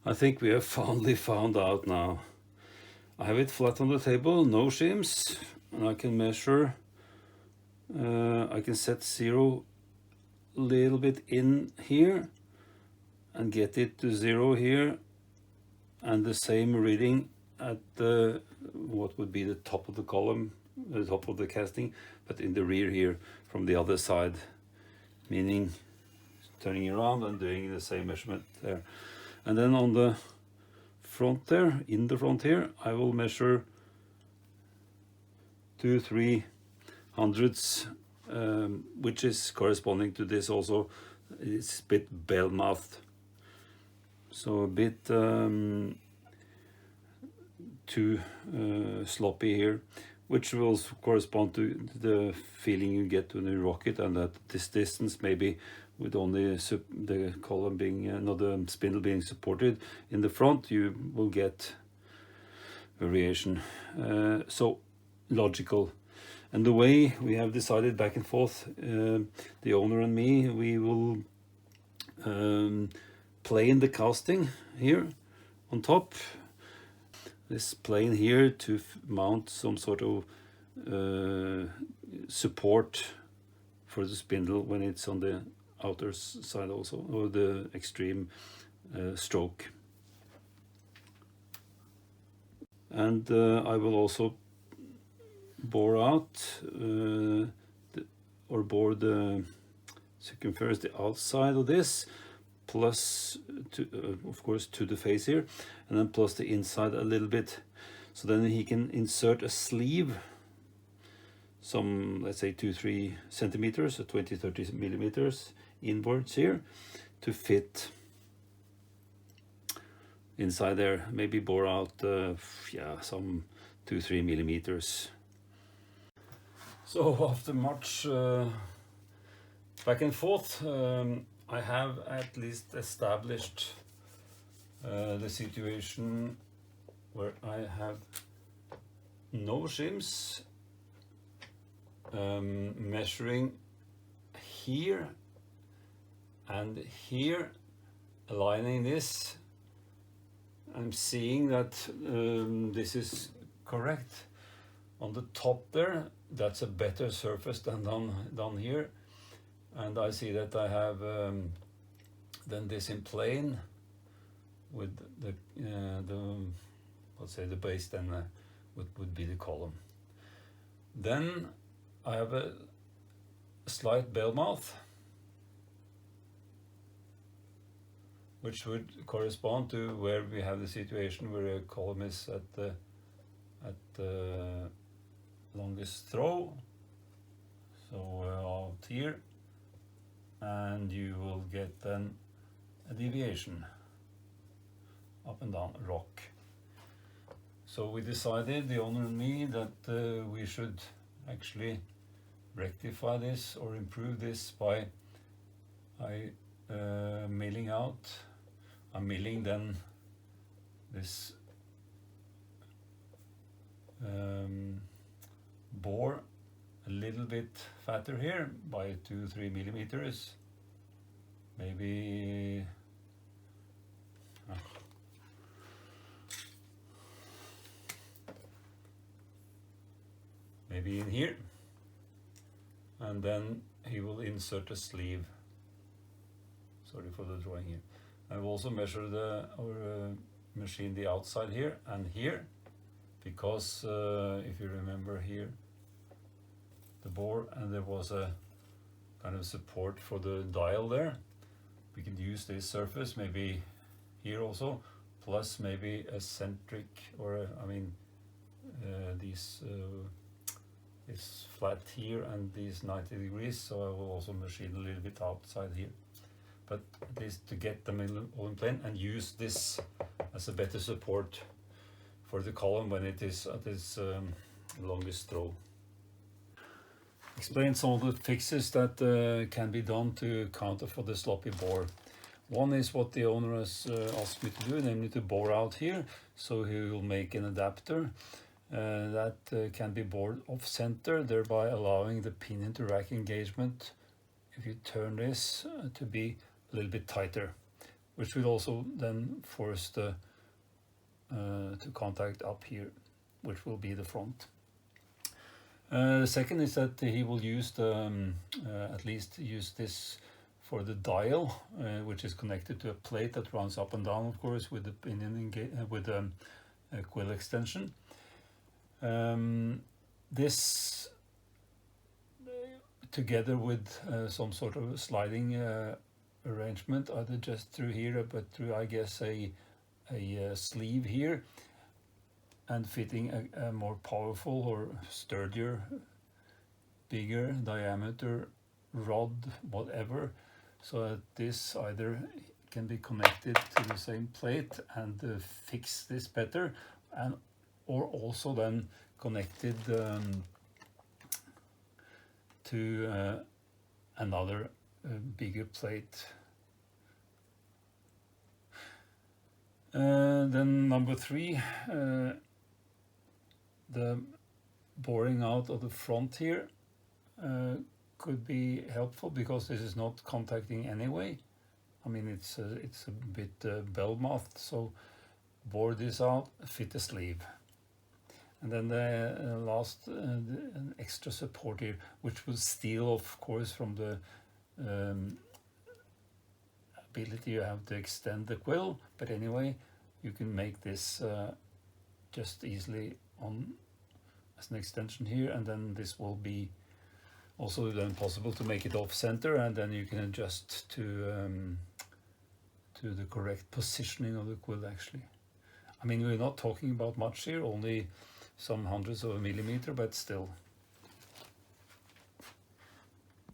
I think we have finally found out now. I have it flat on the table, no shims, and I can measure. I can set 0 a little bit in here and get it to 0 here, and the same reading at the what would be the top of the column, the top of the casting, but in the rear here from the other side, meaning turning around and doing the same measurement there. And then on the front there, in the front here, I will measure 2/3 hundredths, which is corresponding to this also. It's a bit bell-mouthed, so a bit too sloppy here, which will correspond to the feeling you get when you rock it, and at this distance, maybe with only the column being, not the spindle being supported in the front, you will get variation. So logical. And the way we have decided back and forth, the owner and me, we will plane the casting here on top. This plane here to mount some sort of support for the spindle when it's on the outer side also, or the extreme stroke. And I will also bore out bore the circumference, the outside of this, plus to, of course, to the face here, and then plus the inside a little bit. So then he can insert a sleeve, some, let's say 2-3 centimeters, or 20-30 millimeters inwards here, to fit inside there. Maybe bore out some 2-3 millimeters. So after much back and forth, I have at least established the situation where I have no shims, measuring here and here, aligning this. I'm seeing that this is correct. On the top there, that's a better surface than down here. And I see that I have then this in plane with the let's say the base, then would be the column. Then I have a slight bell mouth, which would correspond to where we have the situation where a column is at the longest throw. So out here, and you will get then a deviation up and down rock. So we decided, the owner and me, that we should actually rectify this or improve this by milling out. I'm milling then this bore a little bit fatter here by 2-3 millimeters, maybe maybe in here, and then he will insert a sleeve. Sorry for the drawing here. I've also measured machined the outside here and here, because if you remember here, the bore, and there was a kind of support for the dial there. We can use this surface maybe here also, plus maybe a centric, or these is flat here and these 90 degrees, so I will also machine a little bit outside here, but at least to get them all in plane and use this as a better support for the column when it is at its longest throw. Explain some of the fixes that can be done to counter for the sloppy bore. One is what the owner has asked me to do, namely to bore out here, so he will make an adapter that can be bored off center, thereby allowing the pinion to rack engagement, if you turn this, to be a little bit tighter. which will also then force the to contact up here, which will be the front. The second is that he will use the at least use this for the dial, which is connected to a plate that runs up and down, of course, with the pinion with the quill extension. This together with some sort of sliding arrangement, either just through here, but through, I guess, a sleeve here, and fitting a more powerful or sturdier, bigger diameter rod, whatever, so that this either can be connected to the same plate and fix this better, and or also then connected to another bigger plate. Then number 3, the boring out of the front here could be helpful, because this is not contacting anyway. I mean, it's a bit bell-mouthed, so bore this out, fit the sleeve. And then the last, an extra support here, which will steal, of course, from the ability you have to extend the quill. But anyway, you can make this just easily on as an extension here, and then this will be also then possible to make it off center, and then you can adjust to the correct positioning of the quill actually. I mean, we're not talking about much here, only some hundreds of a millimeter, but still.